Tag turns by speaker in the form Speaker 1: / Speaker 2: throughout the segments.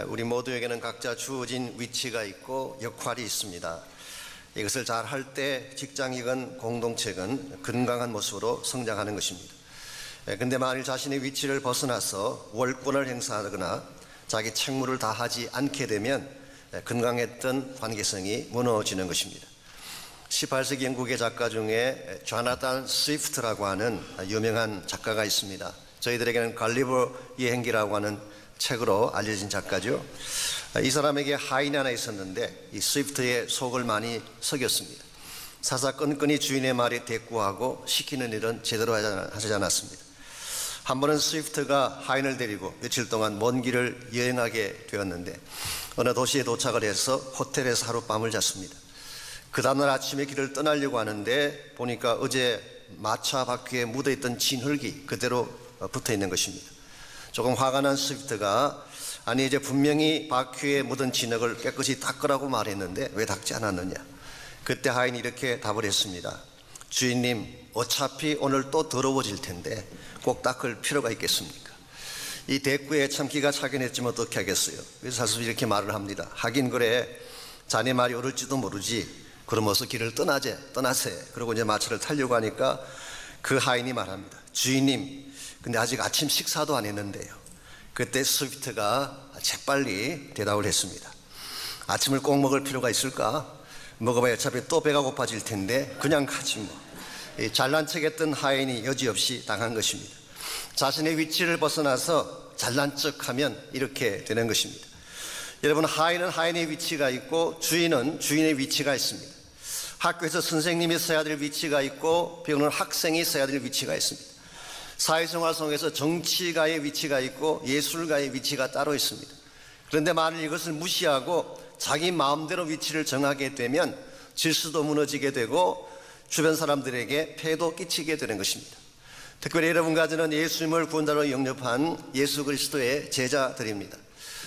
Speaker 1: 우리 모두에게는 각자 주어진 위치가 있고 역할이 있습니다. 이것을 잘 할 때 직장이건 공동체건 건강한 모습으로 성장하는 것입니다. 그런데 만일 자신의 위치를 벗어나서 월권을 행사하거나 자기 책무를 다하지 않게 되면 건강했던 관계성이 무너지는 것입니다. 18세기 영국의 작가 중에 조나단 스위프트라고 하는 유명한 작가가 있습니다. 저희들에게는 갈리버 여행기라고 하는 책으로 알려진 작가죠. 이 사람에게 하인이 하나 있었는데 이 스위프트의 속을 많이 썩였습니다. 사사건건이 주인의 말에 대꾸하고 시키는 일은 제대로 하지 않았습니다. 한 번은 스위프트가 하인을 데리고 며칠 동안 먼 길을 여행하게 되었는데 어느 도시에 도착을 해서 호텔에서 하룻밤을 잤습니다. 그 다음날 아침에 길을 떠나려고 하는데 보니까 어제 마차 바퀴에 묻어있던 진흙이 그대로 붙어 있는 것입니다. 조금 화가 난 스위프트가 아니 이제 분명히 바퀴에 묻은 진흙을 깨끗이 닦으라고 말했는데 왜 닦지 않았느냐. 그때 하인이 이렇게 답을 했습니다. 주인님, 어차피 오늘 또 더러워질 텐데 꼭 닦을 필요가 있겠습니까? 이 대꾸에 참 기가 차긴 했지만 어떻게 하겠어요. 그래서 사실 이렇게 말을 합니다. 하긴 그래, 자네 말이 옳을지도 모르지. 그럼 어서 길을 떠나세. 그러고 이제 마차를 타려고 하니까 그 하인이 말합니다. 주인님, 근데 아직 아침 식사도 안 했는데요. 그때 스위프트가 재빨리 대답을 했습니다. 아침을 꼭 먹을 필요가 있을까? 먹어봐야 어차피 또 배가 고파질 텐데 그냥 가지 뭐. 잘난 척했던 하인이 여지없이 당한 것입니다. 자신의 위치를 벗어나서 잘난 척하면 이렇게 되는 것입니다. 여러분, 하인은 하인의 위치가 있고 주인은 주인의 위치가 있습니다. 학교에서 선생님이 서야 될 위치가 있고 배우는 학생이 서야 될 위치가 있습니다. 사회생활 속에서 정치가의 위치가 있고 예술가의 위치가 따로 있습니다. 그런데 만일 이것을 무시하고 자기 마음대로 위치를 정하게 되면 질서도 무너지게 되고 주변 사람들에게 폐해도 끼치게 되는 것입니다. 특별히 여러분과 저는 예수님을 구원자로 영접한 예수 그리스도의 제자들입니다.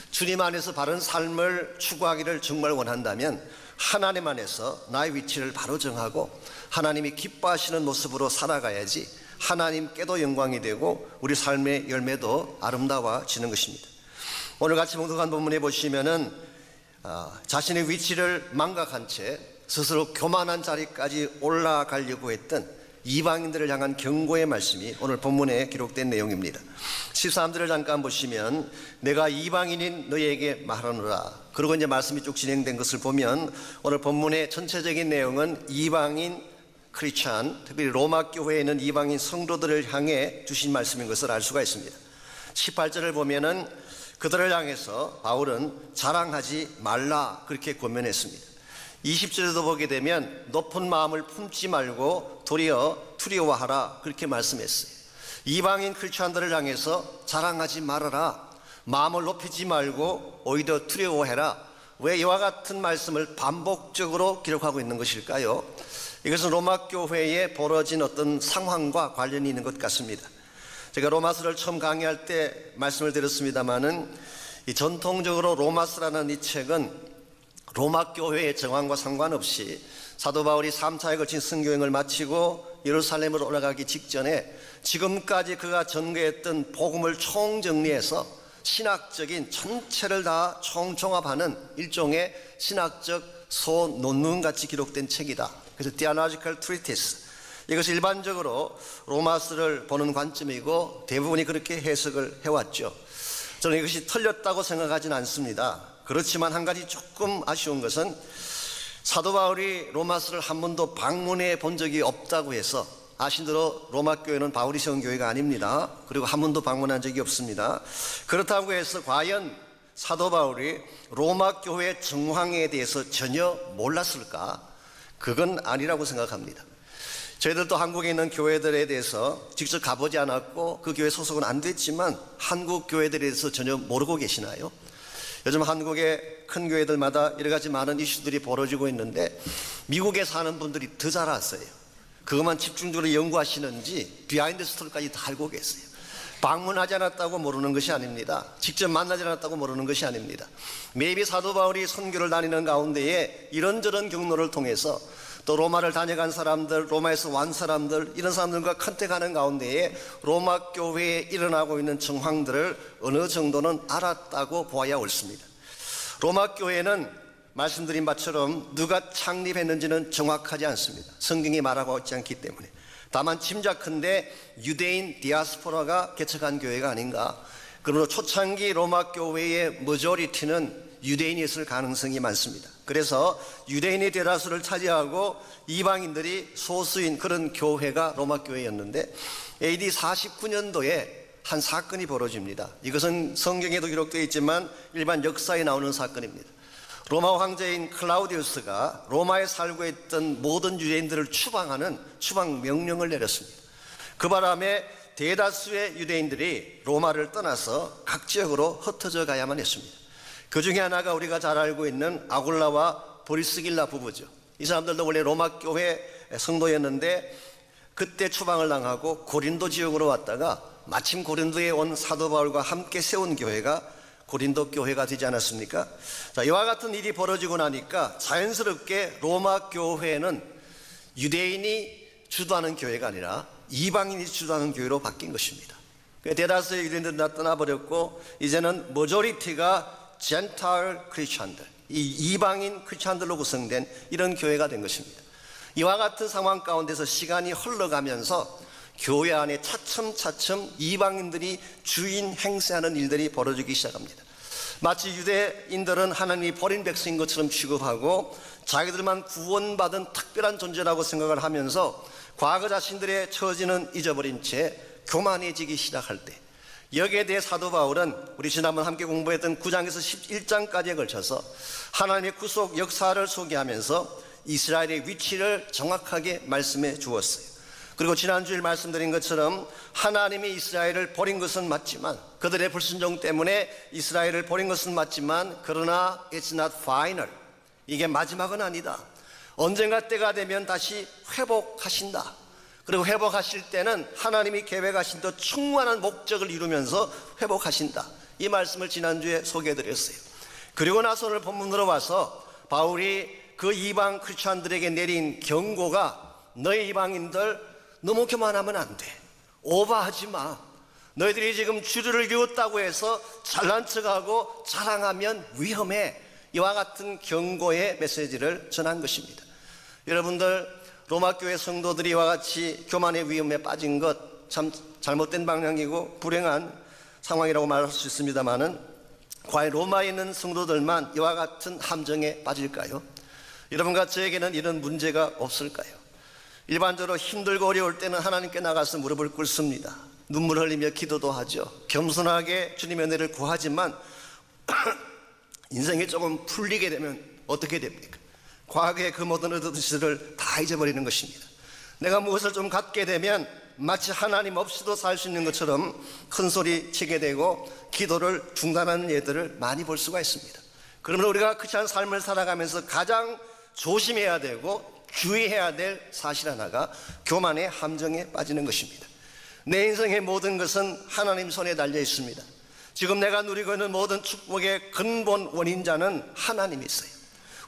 Speaker 1: 주님 안에서 바른 삶을 추구하기를 정말 원한다면 하나님 안에서 나의 위치를 바로 정하고 하나님이 기뻐하시는 모습으로 살아가야지 하나님께도 영광이 되고 우리 삶의 열매도 아름다워지는 것입니다. 오늘 같이 봉독한 본문에 보시면은 자신의 위치를 망각한 채 스스로 교만한 자리까지 올라가려고 했던 이방인들을 향한 경고의 말씀이 오늘 본문에 기록된 내용입니다. 13절을 잠깐 보시면 내가 이방인인 너희에게 말하노라. 그리고 이제 말씀이 쭉 진행된 것을 보면 오늘 본문의 전체적인 내용은 이방인 크리스찬, 특별히 로마 교회에 있는 이방인 성도들을 향해 주신 말씀인 것을 알 수가 있습니다. 18절을 보면은 그들을 향해서 바울은 자랑하지 말라 그렇게 권면했습니다. 20절에도 보게 되면 높은 마음을 품지 말고 도리어 두려워하라 그렇게 말씀했어요. 이방인 크리스찬들을 향해서 자랑하지 말아라, 마음을 높이지 말고 오히려 두려워해라. 왜 이와 같은 말씀을 반복적으로 기록하고 있는 것일까요? 이것은 로마 교회에 벌어진 어떤 상황과 관련이 있는 것 같습니다. 제가 로마서를 처음 강의할 때 말씀을 드렸습니다마는 이 전통적으로 로마서라는 이 책은 로마 교회의 정황과 상관없이 사도 바울이 3차에 걸친 선교행을 마치고 예루살렘으로 올라가기 직전에 지금까지 그가 전개했던 복음을 총정리해서 신학적인 전체를 다 총종합하는 일종의 신학적 소논문같이 기록된 책이다. 그래서 Theological Treatise, 이것이 일반적으로 로마서를 보는 관점이고 대부분이 그렇게 해석을 해왔죠. 저는 이것이 틀렸다고 생각하지는 않습니다. 그렇지만 한 가지 조금 아쉬운 것은 사도 바울이 로마서를 한 번도 방문해 본 적이 없다고 해서, 아신 대로 로마 교회는 바울이 세운 교회가 아닙니다. 그리고 한 번도 방문한 적이 없습니다. 그렇다고 해서 과연 사도 바울이 로마 교회의 정황에 대해서 전혀 몰랐을까? 그건 아니라고 생각합니다. 저희들도 한국에 있는 교회들에 대해서 직접 가보지 않았고 그 교회 소속은 안 됐지만 한국 교회들에 대해서 전혀 모르고 계시나요? 요즘 한국의 큰 교회들마다 여러 가지 많은 이슈들이 벌어지고 있는데 미국에 사는 분들이 더 잘 아세요. 그것만 집중적으로 연구하시는지 비하인드 스토리까지 다 알고 계세요. 방문하지 않았다고 모르는 것이 아닙니다. 직접 만나지 않았다고 모르는 것이 아닙니다. 매비 사도 바울이 선교를 다니는 가운데에 이런저런 경로를 통해서 또 로마를 다녀간 사람들, 로마에서 완 사람들, 이런 사람들과 컨택하는 가운데에 로마 교회에 일어나고 있는 정황들을 어느 정도는 알았다고 보아야 옳습니다. 로마 교회는 말씀드린 바처럼 누가 창립했는지는 정확하지 않습니다. 성경이 말하고 있지 않기 때문에. 다만 짐작컨대 유대인 디아스포라가 개척한 교회가 아닌가. 그러므로 초창기 로마 교회의 머저리티는 유대인이었을 가능성이 많습니다. 그래서 유대인의 대다수를 차지하고 이방인들이 소수인 그런 교회가 로마 교회였는데 AD 49년도에 한 사건이 벌어집니다. 이것은 성경에도 기록되어 있지만 일반 역사에 나오는 사건입니다. 로마 황제인 클라우디우스가 로마에 살고 있던 모든 유대인들을 추방하는 추방 명령을 내렸습니다. 그 바람에 대다수의 유대인들이 로마를 떠나서 각 지역으로 흩어져 가야만 했습니다. 그 중에 하나가 우리가 잘 알고 있는 아굴라와 브리스길라 부부죠. 이 사람들도 원래 로마 교회 성도였는데 그때 추방을 당하고 고린도 지역으로 왔다가 마침 고린도에 온 사도 바울과 함께 세운 교회가 고린도 교회가 되지 않았습니까? 자, 이와 같은 일이 벌어지고 나니까 자연스럽게 로마 교회는 유대인이 주도하는 교회가 아니라 이방인이 주도하는 교회로 바뀐 것입니다. 대다수의 유대인들은 다 떠나버렸고 이제는 머저리티가 젠타일 크리스찬들, 이 이방인 크리스찬들로 구성된 이런 교회가 된 것입니다. 이와 같은 상황 가운데서 시간이 흘러가면서 교회 안에 차츰차츰 이방인들이 주인 행세하는 일들이 벌어지기 시작합니다. 마치 유대인들은 하나님이 버린 백성인 것처럼 취급하고 자기들만 구원받은 특별한 존재라고 생각을 하면서 과거 자신들의 처지는 잊어버린 채 교만해지기 시작할 때, 여기에 대해 사도 바울은 우리 지난번 함께 공부했던 9장에서 11장까지에 걸쳐서 하나님의 구속 역사를 소개하면서 이스라엘의 위치를 정확하게 말씀해 주었어요. 그리고 지난주에 말씀드린 것처럼 하나님이 이스라엘을 버린 것은 맞지만, 그들의 불순종 때문에 이스라엘을 버린 것은 맞지만, 그러나 it's not final. 이게 마지막은 아니다. 언젠가 때가 되면 다시 회복하신다. 그리고 회복하실 때는 하나님이 계획하신 더 충만한 목적을 이루면서 회복하신다. 이 말씀을 지난주에 소개해드렸어요. 그리고 나서 오늘 본문으로 와서 바울이 그 이방 크리스찬들에게 내린 경고가, 너희 이방인들 너무 교만하면 안 돼. 오버하지 마. 너희들이 지금 주류를 이뤘다고 해서 잘난 척하고 자랑하면 위험해. 이와 같은 경고의 메시지를 전한 것입니다. 여러분들, 로마 교회 성도들이 이와 같이 교만의 위험에 빠진 것 참 잘못된 방향이고 불행한 상황이라고 말할 수 있습니다만은, 과연 로마에 있는 성도들만 이와 같은 함정에 빠질까요? 여러분과 저에게는 이런 문제가 없을까요? 일반적으로 힘들고 어려울 때는 하나님께 나가서 무릎을 꿇습니다. 눈물 흘리며 기도도 하죠. 겸손하게 주님의 은혜를 구하지만 인생이 조금 풀리게 되면 어떻게 됩니까? 과거의 그 모든 얻은 것을 다 잊어버리는 것입니다. 내가 무엇을 좀 갖게 되면 마치 하나님 없이도 살 수 있는 것처럼 큰 소리 치게 되고 기도를 중단하는 예들을 많이 볼 수가 있습니다. 그러면 우리가 크리스찬 삶을 살아가면서 가장 조심해야 되고 주의해야 될 사실 하나가 교만의 함정에 빠지는 것입니다. 내 인생의 모든 것은 하나님 손에 달려 있습니다. 지금 내가 누리고 있는 모든 축복의 근본 원인자는 하나님이 있어요.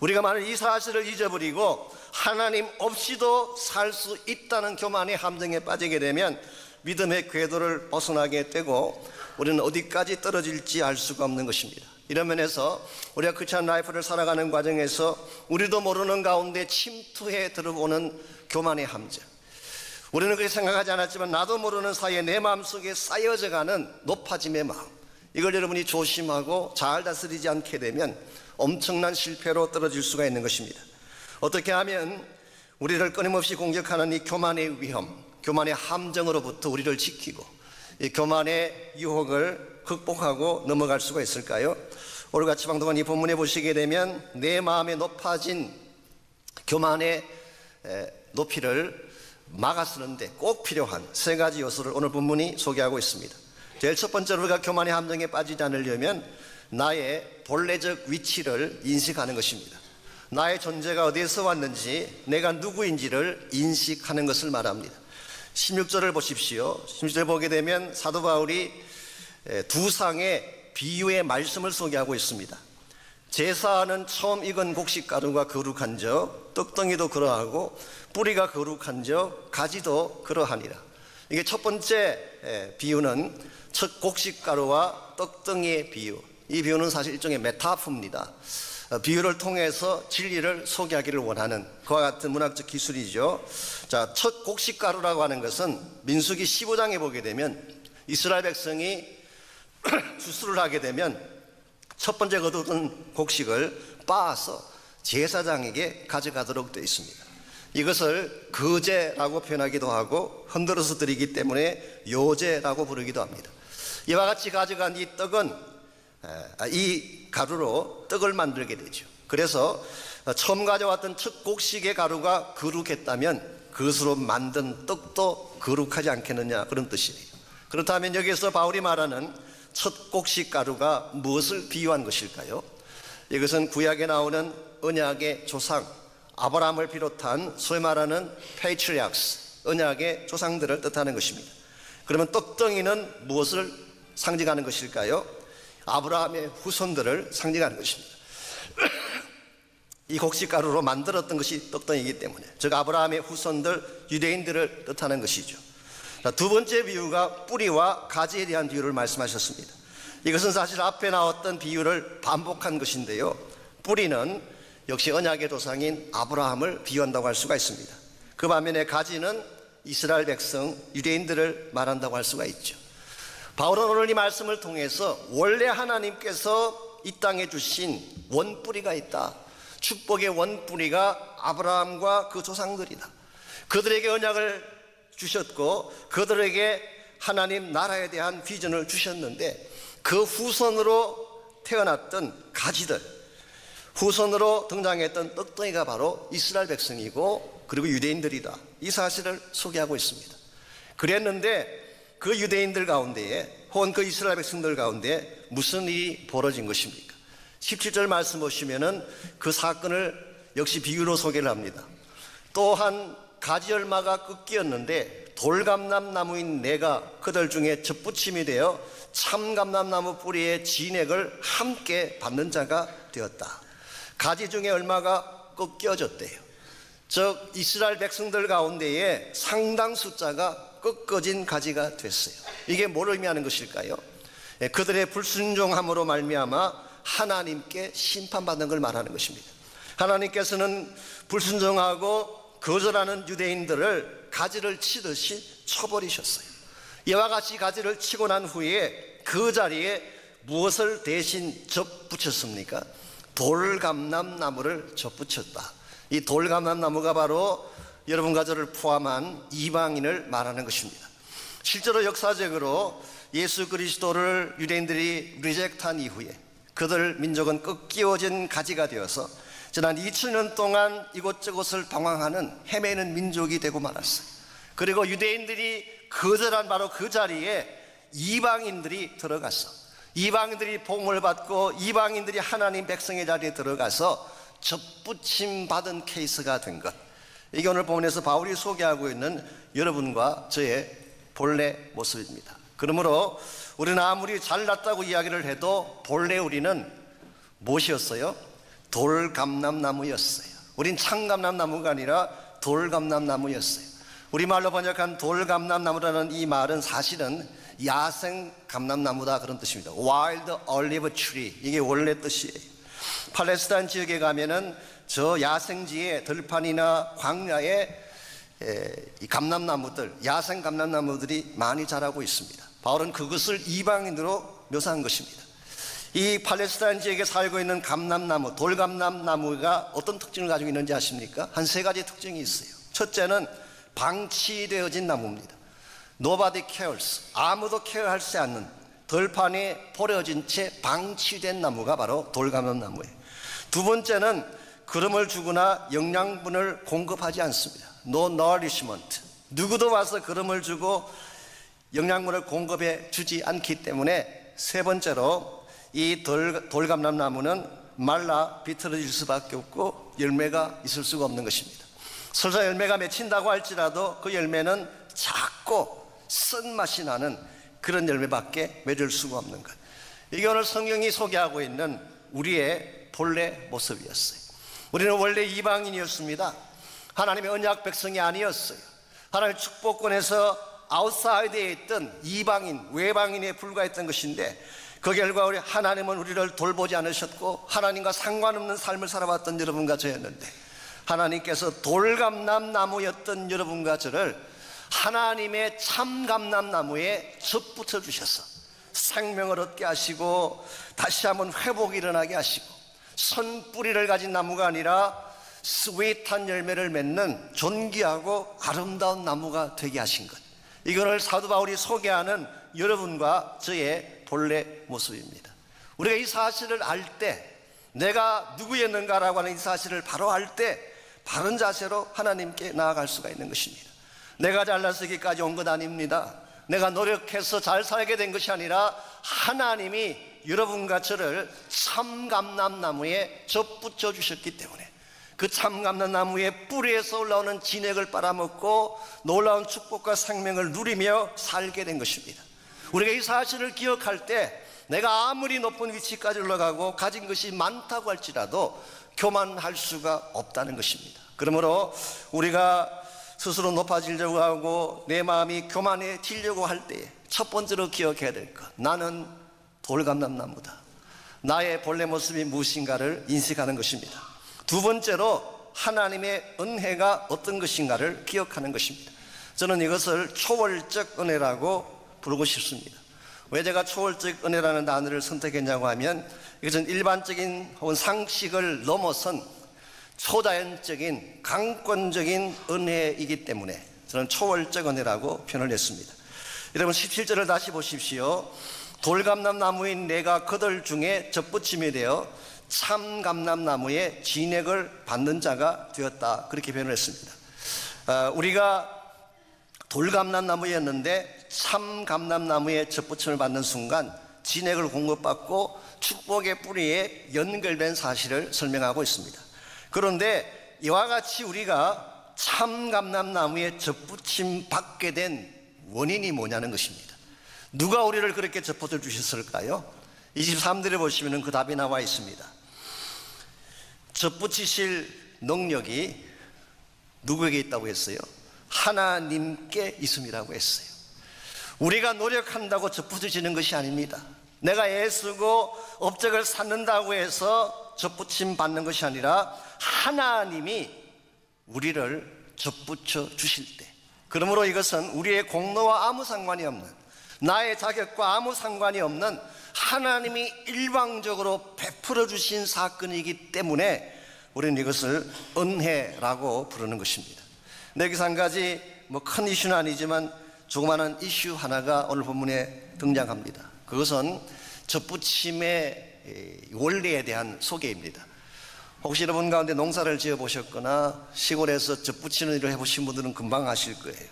Speaker 1: 우리가 만약 이 사실을 잊어버리고 하나님 없이도 살 수 있다는 교만의 함정에 빠지게 되면 믿음의 궤도를 벗어나게 되고 우리는 어디까지 떨어질지 알 수가 없는 것입니다. 이런 면에서 우리가 크리스찬 라이프를 살아가는 과정에서 우리도 모르는 가운데 침투해 들어오는 교만의 함정, 우리는 그렇게 생각하지 않았지만 나도 모르는 사이에 내 마음속에 쌓여져가는 높아짐의 마음, 이걸 여러분이 조심하고 잘 다스리지 않게 되면 엄청난 실패로 떨어질 수가 있는 것입니다. 어떻게 하면 우리를 끊임없이 공격하는 이 교만의 위험, 교만의 함정으로부터 우리를 지키고 이 교만의 유혹을 극복하고 넘어갈 수가 있을까요? 오늘 같이 방송한 이 본문에 보시게 되면 내 마음에 높아진 교만의 높이를 막아서는데 꼭 필요한 세 가지 요소를 오늘 본문이 소개하고 있습니다. 제일 첫 번째로 우리가 교만의 함정에 빠지지 않으려면 나의 본래적 위치를 인식하는 것입니다. 나의 존재가 어디에서 왔는지, 내가 누구인지를 인식하는 것을 말합니다. 16절을 보십시오. 16절 보게 되면 사도 바울이 두 상의 비유의 말씀을 소개하고 있습니다. 제사는 처음 익은 곡식가루가 거룩한즉 떡덩이도 그러하고 뿌리가 거룩한즉 가지도 그러하니라. 이게 첫 번째 비유는 첫 곡식가루와 떡덩이의 비유. 이 비유는 사실 일종의 메타포입니다. 비유를 통해서 진리를 소개하기를 원하는 그와 같은 문학적 기술이죠. 자, 첫 곡식가루라고 하는 것은 민수기 15장에 보게 되면 이스라엘 백성이 추수를 하게 되면 첫 번째 거두던 곡식을 빻아서 제사장에게 가져가도록 되어 있습니다. 이것을 거제라고 표현하기도 하고 흔들어서 드리기 때문에 요제라고 부르기도 합니다. 이와 같이 가져간 이 떡은 이 가루로 떡을 만들게 되죠. 그래서 처음 가져왔던 첫 곡식의 가루가 거룩했다면 그것으로 만든 떡도 거룩하지 않겠느냐, 그런 뜻이에요. 그렇다면 여기서 바울이 말하는 첫 곡식 가루가 무엇을 비유한 것일까요? 이것은 구약에 나오는 언약의 조상 아브라함을 비롯한 소위 말하는 patriarchs, 언약의 조상들을 뜻하는 것입니다. 그러면 떡덩이는 무엇을 상징하는 것일까요? 아브라함의 후손들을 상징하는 것입니다. 이 곡식가루로 만들었던 것이 떡덩이이기 때문에, 즉 아브라함의 후손들 유대인들을 뜻하는 것이죠. 두 번째 비유가 뿌리와 가지에 대한 비유를 말씀하셨습니다. 이것은 사실 앞에 나왔던 비유를 반복한 것인데요, 뿌리는 역시 언약의 조상인 아브라함을 비유한다고 할 수가 있습니다. 그 반면에 가지는 이스라엘 백성 유대인들을 말한다고 할 수가 있죠. 바울은 오늘 이 말씀을 통해서 원래 하나님께서 이 땅에 주신 원뿌리가 있다, 축복의 원뿌리가 아브라함과 그 조상들이다. 그들에게 언약을 주셨고 그들에게 하나님 나라에 대한 비전을 주셨는데, 그 후손으로 태어났던 가지들, 후손으로 등장했던 떡덩이가 바로 이스라엘 백성이고 그리고 유대인들이다, 이 사실을 소개하고 있습니다. 그랬는데 그 유대인들 가운데에 혹은 그 이스라엘 백성들 가운데 무슨 일이 벌어진 것입니까? 17절 말씀 보시면은 그 사건을 역시 비유로 소개를 합니다. 또한 가지열마가 꺾이었는데 돌감람나무인 내가 그들 중에 접붙임이 되어 참감람나무 뿌리의 진액을 함께 받는 자가 되었다. 가지 중에 얼마가 꺾여졌대요. 즉 이스라엘 백성들 가운데에 상당 숫자가 꺾어진 가지가 됐어요. 이게 뭘 의미하는 것일까요? 그들의 불순종함으로 말미암아 하나님께 심판받는 걸 말하는 것입니다. 하나님께서는 불순종하고 거절하는 유대인들을 가지를 치듯이 쳐버리셨어요. 이와 같이 가지를 치고 난 후에 그 자리에 무엇을 대신 접붙였습니까? 돌감람나무를 접붙였다. 이 돌감람나무가 바로 여러분과 저를 포함한 이방인을 말하는 것입니다. 실제로 역사적으로 예수 그리스도를 유대인들이 리젝트한 이후에 그들 민족은 꺾이어진 가지가 되어서 지난 2000년 동안 이곳저곳을 방황하는 헤매는 민족이 되고 말았어요. 그리고 유대인들이 거절한 바로 그 자리에 이방인들이 들어가서, 이방인들이 복음을 받고 이방인들이 하나님 백성의 자리에 들어가서 접붙임 받은 케이스가 된 것, 이게 오늘 본문에서 바울이 소개하고 있는 여러분과 저의 본래 모습입니다. 그러므로 우리는 아무리 잘났다고 이야기를 해도 본래 우리는 무엇이었어요? 돌감람나무였어요. 우린 참감람나무가 아니라 돌감람나무였어요. 우리말로 번역한 돌감람나무라는 이 말은 사실은 야생 감람나무다, 그런 뜻입니다. Wild olive tree, 이게 원래 뜻이에요. 팔레스타인 지역에 가면은 저 야생지의 들판이나 광야에 이 감람나무들, 야생 감람나무들이 많이 자라고 있습니다. 바울은 그것을 이방인으로 묘사한 것입니다. 이 팔레스타인 지역에 살고 있는 감람나무, 돌감람나무가 어떤 특징을 가지고 있는지 아십니까? 한 세 가지 특징이 있어요. 첫째는 방치되어진 나무입니다. Nobody cares, 아무도 케어하지 않는 들판에 버려진 채 방치된 나무가 바로 돌감람나무예요. 두 번째는 그름을 주거나 영양분을 공급하지 않습니다. No nourishment, 누구도 와서 그름을 주고 영양분을 공급해 주지 않기 때문에 세 번째로 이 돌감람나무는 말라 비틀어질 수밖에 없고 열매가 있을 수가 없는 것입니다. 설사 열매가 맺힌다고 할지라도 그 열매는 작고 쓴맛이 나는 그런 열매밖에 맺을 수가 없는 것, 이게 오늘 성경이 소개하고 있는 우리의 본래 모습이었어요. 우리는 원래 이방인이었습니다. 하나님의 언약 백성이 아니었어요. 하나님의 축복권에서 아웃사이드에 있던 이방인, 외방인에 불과했던 것인데, 그 결과 우리 하나님은 우리를 돌보지 않으셨고 하나님과 상관없는 삶을 살아왔던 여러분과 저였는데, 하나님께서 돌감람나무였던 여러분과 저를 하나님의 참감람나무에 접붙여 주셔서 생명을 얻게 하시고 다시 한번 회복이 일어나게 하시고, 선 뿌리를 가진 나무가 아니라 스윗한 열매를 맺는 존귀하고 아름다운 나무가 되게 하신 것, 이거를 사도 바울이 소개하는 여러분과 저의 본래 모습입니다. 우리가 이 사실을 알 때, 내가 누구였는가라고 하는 이 사실을 바로 알 때 바른 자세로 하나님께 나아갈 수가 있는 것입니다. 내가 잘나서 여기까지 온 것 아닙니다. 내가 노력해서 잘 살게 된 것이 아니라 하나님이 여러분과 저를 참감람나무에 접붙여 주셨기 때문에, 그 참감람나무의 뿌리에서 올라오는 진액을 빨아먹고 놀라운 축복과 생명을 누리며 살게 된 것입니다. 우리가 이 사실을 기억할 때, 내가 아무리 높은 위치까지 올라가고 가진 것이 많다고 할지라도 교만할 수가 없다는 것입니다. 그러므로 우리가 스스로 높아지려고 하고 내 마음이 교만해지려고 할 때에 첫 번째로 기억해야 될 것, 나는 돌감람나무다. 나의 본래 모습이 무엇인가를 인식하는 것입니다. 두 번째로 하나님의 은혜가 어떤 것인가를 기억하는 것입니다. 저는 이것을 초월적 은혜라고 부르고 싶습니다. 왜 제가 초월적 은혜라는 단어를 선택했냐고 하면, 이것은 일반적인 혹은 상식을 넘어선 초자연적인 강권적인 은혜이기 때문에 저는 초월적 은혜라고 표현을 했습니다. 여러분 17절을 다시 보십시오. 돌감람나무인 내가 그들 중에 접붙임이 되어 참감람나무의 진액을 받는 자가 되었다, 그렇게 표현을 했습니다. 우리가 돌감람나무였는데 참감람나무의 접붙임을 받는 순간 진액을 공급받고 축복의 뿌리에 연결된 사실을 설명하고 있습니다. 그런데 이와 같이 우리가 참감람나무에 접붙임 받게 된 원인이 뭐냐는 것입니다. 누가 우리를 그렇게 접붙여 주셨을까요? 23절에 보시면 그 답이 나와 있습니다. 접붙이실 능력이 누구에게 있다고 했어요? 하나님께 있음이라고 했어요. 우리가 노력한다고 접붙여지는 것이 아닙니다. 내가 애쓰고 업적을 쌓는다고 해서 접붙임 받는 것이 아니라 하나님이 우리를 접붙여 주실 때, 그러므로 이것은 우리의 공로와 아무 상관이 없는, 나의 자격과 아무 상관이 없는 하나님이 일방적으로 베풀어 주신 사건이기 때문에 우리는 이것을 은혜라고 부르는 것입니다. 여기서 한 가지 큰 이슈는 아니지만 조그마한 이슈 하나가 오늘 본문에 등장합니다. 그것은 접붙임의 원리에 대한 소개입니다. 혹시 여러분 가운데 농사를 지어 보셨거나 시골에서 접붙이는 일을 해보신 분들은 금방 아실 거예요.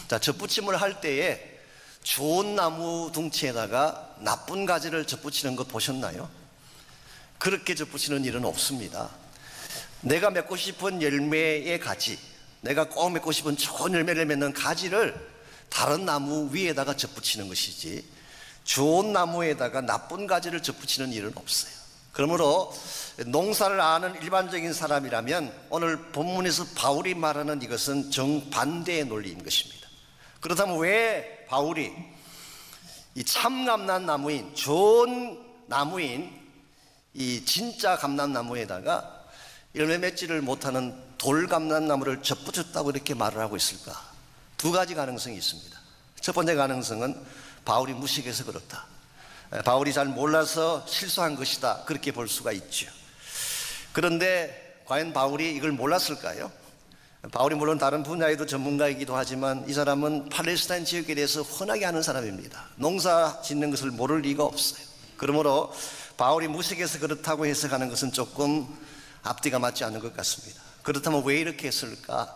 Speaker 1: 자, 접붙임을 할 때에 좋은 나무 둥치에다가 나쁜 가지를 접붙이는 것 보셨나요? 그렇게 접붙이는 일은 없습니다. 내가 맺고 싶은 열매의 가지, 내가 꼭 맺고 싶은 좋은 열매를 맺는 가지를 다른 나무 위에다가 접붙이는 것이지, 좋은 나무에다가 나쁜 가지를 접붙이는 일은 없어요. 그러므로 농사를 아는 일반적인 사람이라면 오늘 본문에서 바울이 말하는 이것은 정반대의 논리인 것입니다. 그렇다면 왜 바울이 이 참감람나무인, 좋은 나무인 이 진짜 감람나무에다가 열매 맺지를 못하는 돌감람나무를 접붙였다고 이렇게 말을 하고 있을까? 두 가지 가능성이 있습니다. 첫 번째 가능성은 바울이 무식해서 그렇다, 바울이 잘 몰라서 실수한 것이다, 그렇게 볼 수가 있죠. 그런데 과연 바울이 이걸 몰랐을까요? 바울이 물론 다른 분야에도 전문가이기도 하지만 이 사람은 팔레스타인 지역에 대해서 훤하게 아는 사람입니다. 농사 짓는 것을 모를 리가 없어요. 그러므로 바울이 무식해서 그렇다고 해석하는 것은 조금 앞뒤가 맞지 않는 것 같습니다. 그렇다면 왜 이렇게 했을까?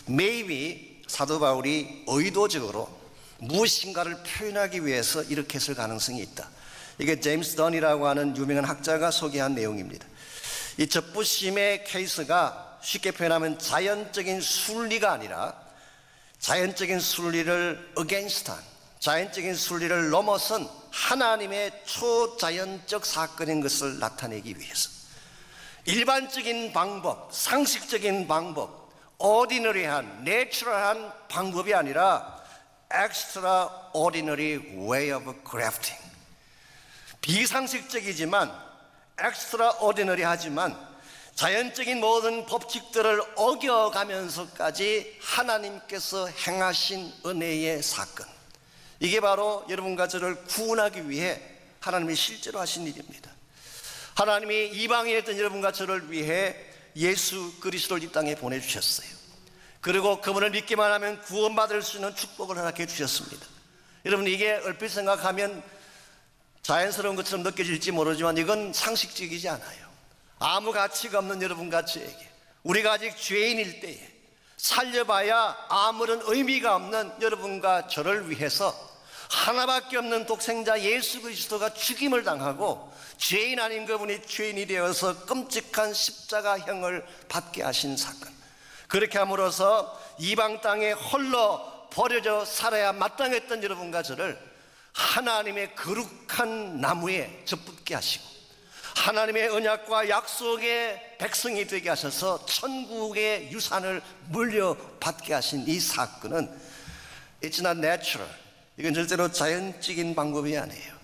Speaker 1: Maybe 사도 바울이 의도적으로 무엇인가를 표현하기 위해서 이렇게 했을 가능성이 있다. 이게 제임스 던이라고 하는 유명한 학자가 소개한 내용입니다. 이 접붙임의 케이스가 쉽게 표현하면 자연적인 순리가 아니라 자연적인 순리를 against한, 자연적인 순리를 넘어선 하나님의 초자연적 사건인 것을 나타내기 위해서, 일반적인 방법, 상식적인 방법, ordinary한, 내추럴한 방법이 아니라 extraordinary way of crafting. 비상식적이지만 extraordinary 하지만 자연적인 모든 법칙들을 어겨가면서까지 하나님께서 행하신 은혜의 사건, 이게 바로 여러분과 저를 구원하기 위해 하나님이 실제로 하신 일입니다. 하나님이 이방인이었던 여러분과 저를 위해 예수 그리스도를 이 땅에 보내주셨어요. 그리고 그분을 믿기만 하면 구원받을 수 있는 축복을 허락해 주셨습니다. 여러분, 이게 얼핏 생각하면 자연스러운 것처럼 느껴질지 모르지만 이건 상식적이지 않아요. 아무 가치가 없는 여러분과 저에게, 우리가 아직 죄인일 때에 살려봐야 아무런 의미가 없는 여러분과 저를 위해서 하나밖에 없는 독생자 예수 그리스도가 죽임을 당하고 죄인 아닌 그분이 죄인이 되어서 끔찍한 십자가형을 받게 하신 사건, 그렇게 함으로써 이방 땅에 홀로 버려져 살아야 마땅했던 여러분과 저를 하나님의 거룩한 나무에 접붙게 하시고 하나님의 언약과 약속의 백성이 되게 하셔서 천국의 유산을 물려받게 하신 이 사건은 It's not natural. 이건 절대로 자연적인 방법이 아니에요.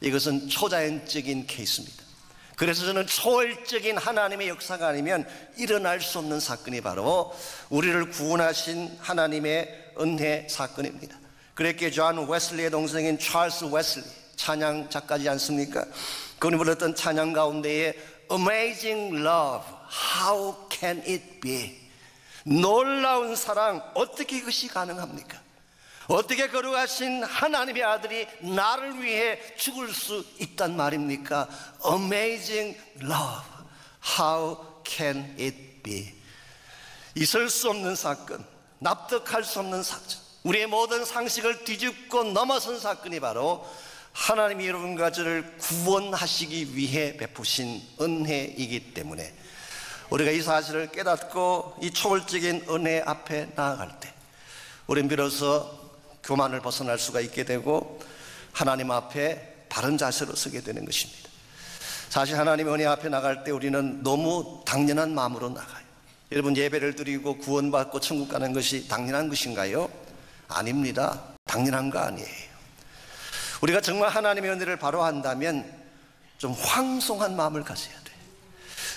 Speaker 1: 이것은 초자연적인 케이스입니다. 그래서 저는 초월적인 하나님의 역사가 아니면 일어날 수 없는 사건이 바로 우리를 구원하신 하나님의 은혜 사건입니다. 그랬기에 존 웨슬리의 동생인 찰스 웨슬리, 찬양 작가지 않습니까? 그분이 불렀던 찬양 가운데에 Amazing love, how can it be? 놀라운 사랑, 어떻게 이것이 가능합니까? 어떻게 거룩하신 하나님의 아들이 나를 위해 죽을 수 있단 말입니까? Amazing love, how can it be? 있을 수 없는 사건, 납득할 수 없는 사건, 우리의 모든 상식을 뒤집고 넘어선 사건이 바로 하나님이 여러분과 저를 구원하시기 위해 베푸신 은혜이기 때문에 우리가 이 사실을 깨닫고 이 초월적인 은혜 앞에 나아갈 때 우리는 비로소 교만을 벗어날 수가 있게 되고 하나님 앞에 바른 자세로 서게 되는 것입니다. 사실 하나님의 은혜 앞에 나갈 때 우리는 너무 당연한 마음으로 나가요. 여러분, 예배를 드리고 구원받고 천국 가는 것이 당연한 것인가요? 아닙니다. 당연한 거 아니에요. 우리가 정말 하나님의 은혜를 바로 한다면 좀 황송한 마음을 가져야 돼.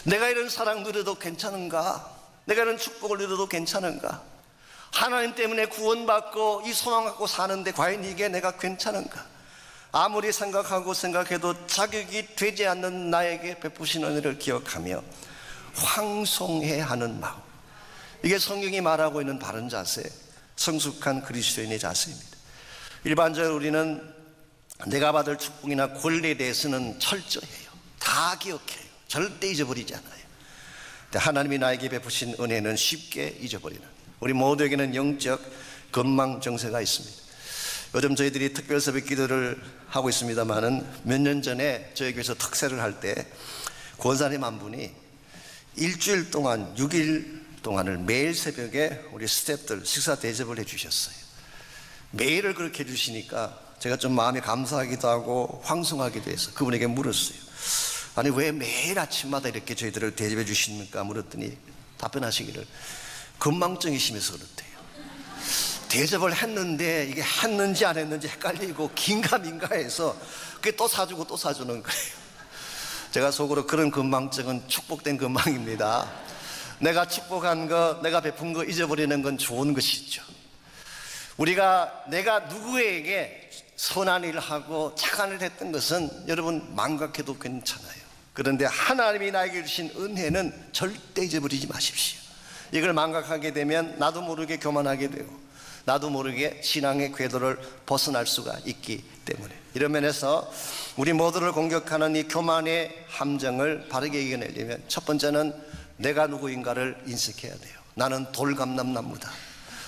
Speaker 1: 내가 이런 사랑 누려도 괜찮은가? 내가 이런 축복을 누려도 괜찮은가? 하나님 때문에 구원받고 이 소망 갖고 사는데 과연 이게 내가 괜찮은가? 아무리 생각하고 생각해도 자격이 되지 않는 나에게 베푸신 은혜를 기억하며 황송해 하는 마음, 이게 성경이 말하고 있는 바른 자세, 성숙한 그리스도인의 자세입니다. 일반적으로 우리는 내가 받을 축복이나 권리에 대해서는 철저해요. 다 기억해요. 절대 잊어버리지 않아요. 근데 하나님이 나에게 베푸신 은혜는 쉽게 잊어버리는, 우리 모두에게는 영적 건망 정세가 있습니다. 요즘 저희들이 특별 새벽 기도를 하고 있습니다만은 몇 년 전에 저희 교회에서 특세를 할 때 권사님 한 분이 일주일 동안 6일 동안을 매일 새벽에 우리 스태프들 식사 대접을 해주셨어요. 매일을 그렇게 해주시니까 제가 좀 마음이 감사하기도 하고 황송하기도 해서 그분에게 물었어요. 아니, 왜 매일 아침마다 이렇게 저희들을 대접해 주십니까? 물었더니 답변하시기를 건망증이시면서 그렇대요. 대접을 했는데 이게 했는지 안 했는지 헷갈리고 긴가민가해서 그게 또 사주고 또 사주는 거예요. 제가 속으로 그런 건망증은 축복된 건망입니다. 내가 축복한 거, 내가 베푼 거 잊어버리는 건 좋은 것이죠. 내가 누구에게 선한 일을 하고 착한 일을 했던 것은 여러분 망각해도 괜찮아요. 그런데 하나님이 나에게 주신 은혜는 절대 잊어버리지 마십시오. 이걸 망각하게 되면 나도 모르게 교만하게 되고 나도 모르게 신앙의 궤도를 벗어날 수가 있기 때문에, 이런 면에서 우리 모두를 공격하는 이 교만의 함정을 바르게 이겨내려면 첫 번째는 내가 누구인가를 인식해야 돼요. 나는 돌감람나무다.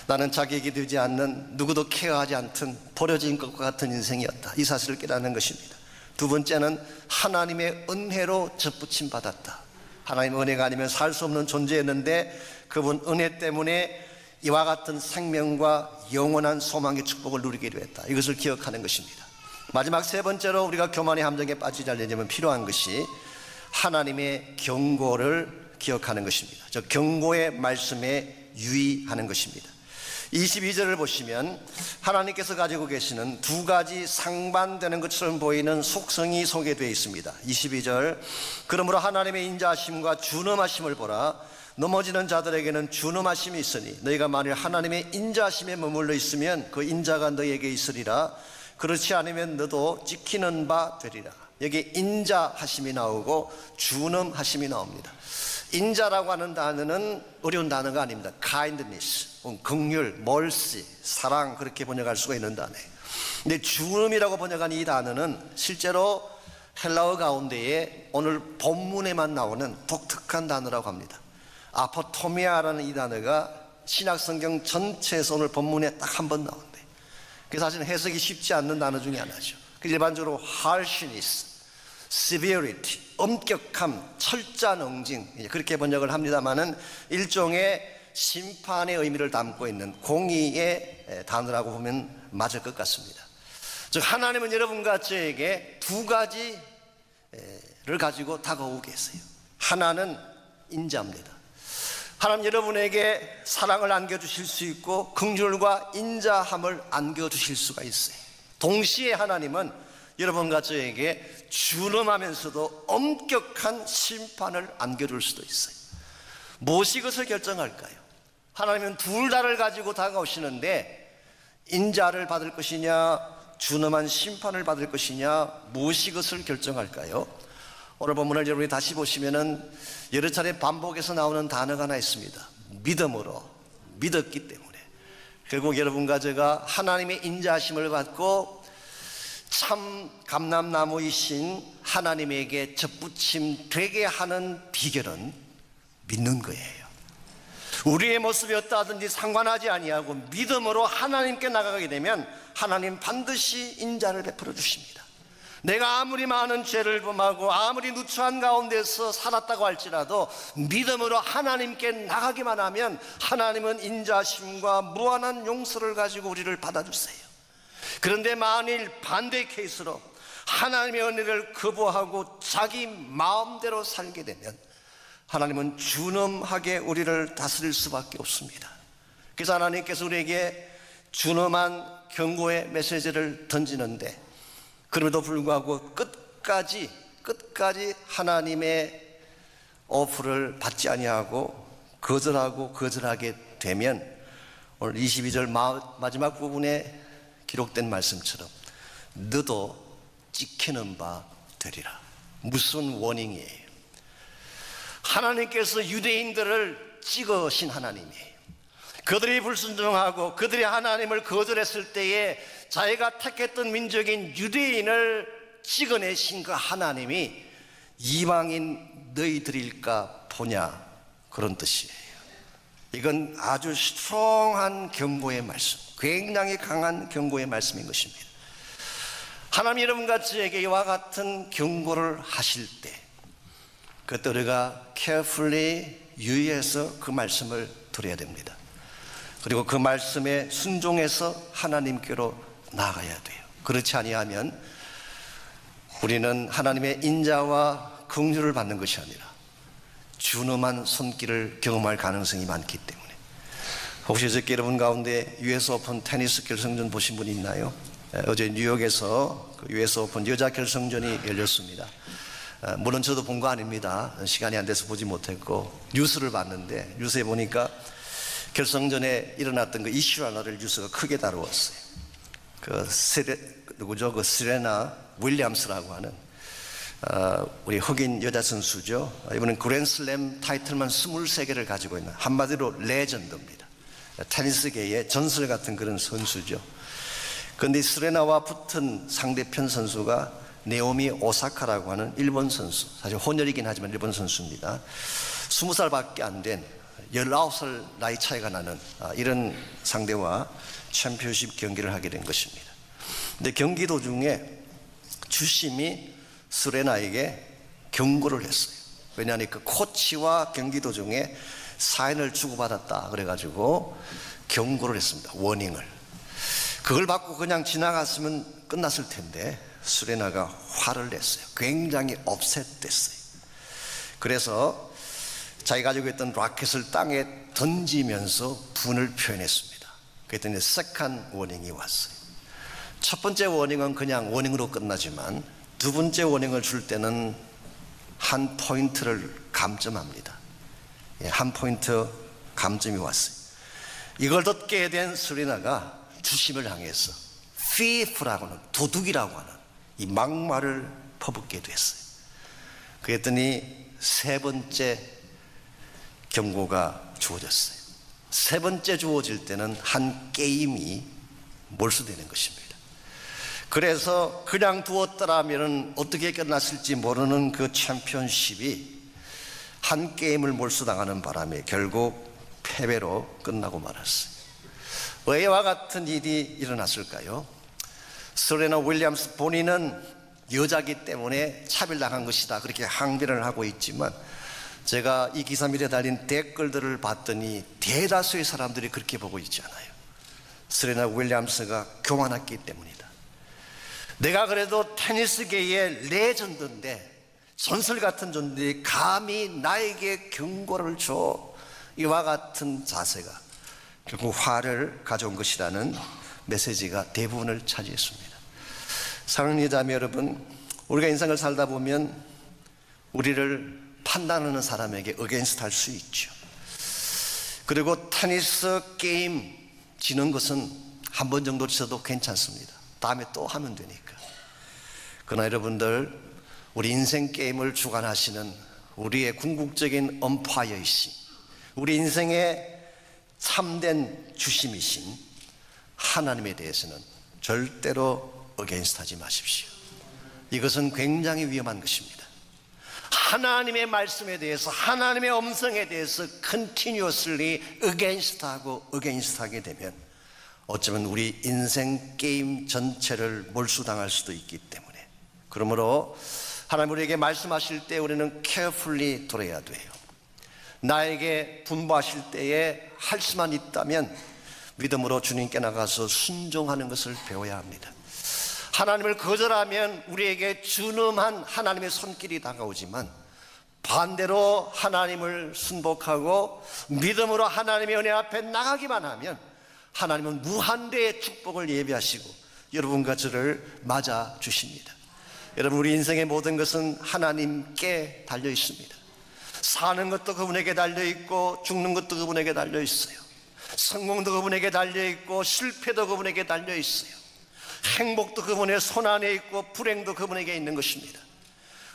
Speaker 1: 나는 자격이 되지 않는, 누구도 케어하지 않던 버려진 것과 같은 인생이었다. 이 사실을 깨닫는 것입니다. 두 번째는 하나님의 은혜로 접붙임 받았다. 하나님의 은혜가 아니면 살 수 없는 존재였는데 그분 은혜 때문에 이와 같은 생명과 영원한 소망의 축복을 누리기로 했다. 이것을 기억하는 것입니다. 마지막 세 번째로 우리가 교만의 함정에 빠지지 않으려면 필요한 것이 하나님의 경고를 기억하는 것입니다. 저 경고의 말씀에 유의하는 것입니다. 22절을 보시면 하나님께서 가지고 계시는 두 가지 상반되는 것처럼 보이는 속성이 소개되어 있습니다. 22절, 그러므로 하나님의 인자하심과 준엄하심을 보라. 넘어지는 자들에게는 준엄하심이 있으니 너희가 만일 하나님의 인자하심에 머물러 있으면 그 인자가 너희에게 있으리라. 그렇지 않으면 너도 찍히는 바 되리라. 여기 인자하심이 나오고 준엄하심이 나옵니다. 인자라고 하는 단어는 어려운 단어가 아닙니다. kindness, 긍휼, mercy, 사랑, 그렇게 번역할 수가 있는 단어예요. 근데 준엄이라고 번역한 이 단어는 실제로 헬라어 가운데에 오늘 본문에만 나오는 독특한 단어라고 합니다. 아포토미아라는 이 단어가 신약성경 전체에서 오늘 본문에 딱 한 번 나온대요. 그래서 사실 해석이 쉽지 않는 단어 중에 하나죠. 일반적으로 harshness, severity, 엄격함, 철자능징, 그렇게 번역을 합니다만은 일종의 심판의 의미를 담고 있는 공의의 단어라고 보면 맞을 것 같습니다. 즉 하나님은 여러분과 저에게 두 가지를 가지고 다가오고 계세요. 하나는 인자입니다. 하나님 여러분에게 사랑을 안겨주실 수 있고 긍휼과 인자함을 안겨주실 수가 있어요. 동시에 하나님은 여러분과 저에게 준엄하면서도 엄격한 심판을 안겨줄 수도 있어요. 무엇이 그것을 결정할까요? 하나님은 둘 다를 가지고 다가오시는데 인자를 받을 것이냐 준엄한 심판을 받을 것이냐, 무엇이 그것을 결정할까요? 오늘 본문을 여러분이 다시 보시면은 여러 차례 반복해서 나오는 단어가 하나 있습니다. 믿음으로, 믿었기 때문에. 결국 여러분과 제가 하나님의 인자하심을 받고 참 감람나무이신 하나님에게 접붙임 되게 하는 비결은 믿는 거예요. 우리의 모습이 어떠하든지 상관하지 아니하고 믿음으로 하나님께 나가게 되면 하나님 반드시 인자를 베풀어 주십니다. 내가 아무리 많은 죄를 범하고 아무리 누추한 가운데서 살았다고 할지라도 믿음으로 하나님께 나가기만 하면 하나님은 인자심과 무한한 용서를 가지고 우리를 받아주세요. 그런데 만일 반대 케이스로 하나님의 은혜를 거부하고 자기 마음대로 살게 되면 하나님은 준엄하게 우리를 다스릴 수밖에 없습니다. 그래서 하나님께서 우리에게 준엄한 경고의 메시지를 던지는데 그럼에도 불구하고 끝까지 하나님의 오프를 받지 아니하고 거절하게 되면 오늘 22절 마지막 부분에 기록된 말씀처럼 너도 찍히는 바 되리라. 무슨 워닝이에요? 하나님께서 유대인들을 찍으신 하나님이에요. 그들이 불순종하고 그들이 하나님을 거절했을 때에 자기가 택했던 민족인 유대인을 찍어내신 그 하나님이 이방인 너희들일까 보냐, 그런 뜻이에요. 이건 아주 스트롱한 경고의 말씀, 굉장히 강한 경고의 말씀인 것입니다. 하나님 여러분과 저에게 이와 같은 경고를 하실 때 그때 우리가 carefully 유의해서 그 말씀을 들어야 됩니다. 그리고 그 말씀에 순종해서 하나님께로 나아가야 돼요. 그렇지 아니하면 우리는 하나님의 인자와 긍휼을 받는 것이 아니라 준엄한 손길을 경험할 가능성이 많기 때문에. 혹시 어저께 여러분 가운데 US 오픈 테니스 결승전 보신 분 있나요? 어제 뉴욕에서 그 US 오픈 여자 결승전이 열렸습니다. 물론 저도 본 거 아닙니다. 시간이 안 돼서 보지 못했고 뉴스를 봤는데 뉴스에 보니까 결승전에 일어났던 그 이슈 하나를 뉴스가 크게 다루었어요. 그 세레나 윌리엄스라고 하는 우리 흑인 여자 선수죠. 이번엔 그랜슬램 타이틀만 23개를 가지고 있는 한마디로 레전드입니다. 테니스계의 전설 같은 그런 선수죠. 그런데 세레나와 붙은 상대편 선수가 네오미 오사카라고 하는 일본 선수, 사실 혼혈이긴 하지만 일본 선수입니다. 20살밖에 안 된 19살 나이 차이가 나는 이런 상대와 챔피언십 경기를 하게 된 것입니다. 근데 경기 도중에 주심이 세레나에게 경고를 했어요. 왜냐하면 그 코치와 경기 도중에 사인을 주고받았다 그래가지고 경고를 했습니다. 워닝을. 그걸 받고 그냥 지나갔으면 끝났을 텐데 세레나가 화를 냈어요. 굉장히 업셋됐어요. 그래서 자기가 가지고 있던 라켓을 땅에 던지면서 분을 표현했습니다. 그랬더니 세컨 워닝이 왔어요. 첫 번째 워닝은 그냥 워닝으로 끝나지만 두 번째 워닝을 줄 때는 한 포인트를 감점합니다. 한 포인트 감점이 왔어요. 이걸 듣게 된 서리나가 주심을 향해서 thief라고 하는, 도둑이라고 하는 이 막말을 퍼붓게 됐어요. 그랬더니 세 번째 경고가 주어졌어요. 세 번째 주어질 때는 한 게임이 몰수되는 것입니다. 그래서 그냥 두었더라면 어떻게 끝났을지 모르는 그 챔피언십이 한 게임을 몰수당하는 바람에 결국 패배로 끝나고 말았어요. 왜 이와 같은 일이 일어났을까요? 서레나 윌리엄스 본인은 여자기 때문에 차별당한 것이다 그렇게 항변을 하고 있지만, 제가 이 기사밀에 달린 댓글들을 봤더니 대다수의 사람들이 그렇게 보고 있지 않아요. 서레나 윌리엄스가 교만했기 때문이다. 내가 그래도 테니스계의 레전드인데, 전설 같은 존재들이 감히 나에게 경고를 줘, 이와 같은 자세가 결국 화를 가져온 것이라는 메시지가 대부분을 차지했습니다. 사랑하는 자매 여러분, 우리가 인생을 살다 보면 우리를 판단하는 사람에게 어게인스트 할 수 있죠. 그리고 테니스 게임 지는 것은 한 번 정도 쳐도 괜찮습니다. 다음에 또 하면 되니까. 그러나 여러분들, 우리 인생 게임을 주관하시는 우리의 궁극적인 엄파이어이신, 우리 인생의 참된 주심이신 하나님에 대해서는 절대로 어게인스트 하지 마십시오. 이것은 굉장히 위험한 것입니다. 하나님의 말씀에 대해서, 하나님의 음성에 대해서 continuously against하고 against하게 되면 어쩌면 우리 인생 게임 전체를 몰수당할 수도 있기 때문에, 그러므로 하나님 우리에게 말씀하실 때 우리는 carefully 들어야 돼요. 나에게 분부하실 때에 할 수만 있다면 믿음으로 주님께 나가서 순종하는 것을 배워야 합니다. 하나님을 거절하면 우리에게 준엄한 하나님의 손길이 다가오지만, 반대로 하나님을 순복하고 믿음으로 하나님의 은혜 앞에 나가기만 하면 하나님은 무한대의 축복을 예비하시고 여러분과 저를 맞아 주십니다. 여러분, 우리 인생의 모든 것은 하나님께 달려 있습니다. 사는 것도 그분에게 달려 있고 죽는 것도 그분에게 달려 있어요. 성공도 그분에게 달려 있고 실패도 그분에게 달려 있어요. 행복도 그분의 손 안에 있고 불행도 그분에게 있는 것입니다.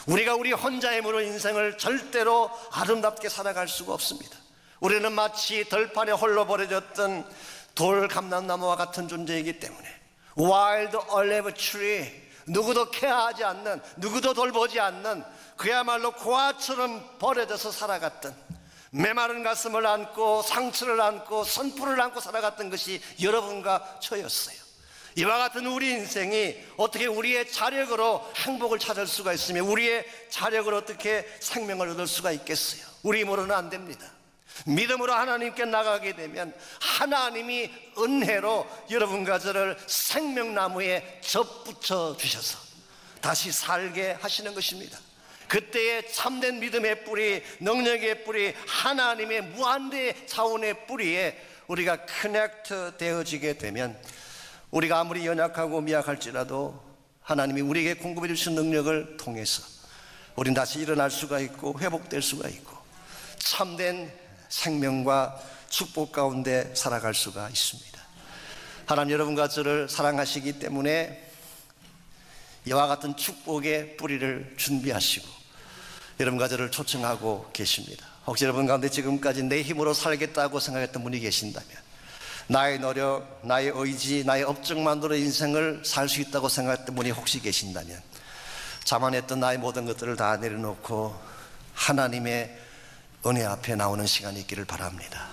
Speaker 1: 우리가 우리 혼자의 힘으로 인생을 절대로 아름답게 살아갈 수가 없습니다. 우리는 마치 들판에 홀로 버려졌던 돌 감람나무와 같은 존재이기 때문에, Wild olive tree, 누구도 케어하지 않는, 누구도 돌보지 않는, 그야말로 고아처럼 버려져서 살아갔던, 메마른 가슴을 안고 상처를 안고 선풀을 안고 살아갔던 것이 여러분과 저였어요. 이와 같은 우리 인생이 어떻게 우리의 자력으로 행복을 찾을 수가 있으며 우리의 자력으로 어떻게 생명을 얻을 수가 있겠어요? 우리 힘으로는 안 됩니다. 믿음으로 하나님께 나가게 되면 하나님이 은혜로 여러분과 저를 생명나무에 접붙여 주셔서 다시 살게 하시는 것입니다. 그때의 참된 믿음의 뿌리, 능력의 뿌리, 하나님의 무한대 차원의 뿌리에 우리가 커넥트 되어지게 되면, 우리가 아무리 연약하고 미약할지라도 하나님이 우리에게 공급해 주신 능력을 통해서 우리는 다시 일어날 수가 있고 회복될 수가 있고 참된 생명과 축복 가운데 살아갈 수가 있습니다. 하나님 여러분과 저를 사랑하시기 때문에 이와 같은 축복의 뿌리를 준비하시고 여러분과 저를 초청하고 계십니다. 혹시 여러분 가운데 지금까지 내 힘으로 살겠다고 생각했던 분이 계신다면, 나의 노력, 나의 의지, 나의 업적만으로 인생을 살 수 있다고 생각했던 분이 혹시 계신다면, 자만했던 나의 모든 것들을 다 내려놓고 하나님의 은혜 앞에 나오는 시간이 있기를 바랍니다.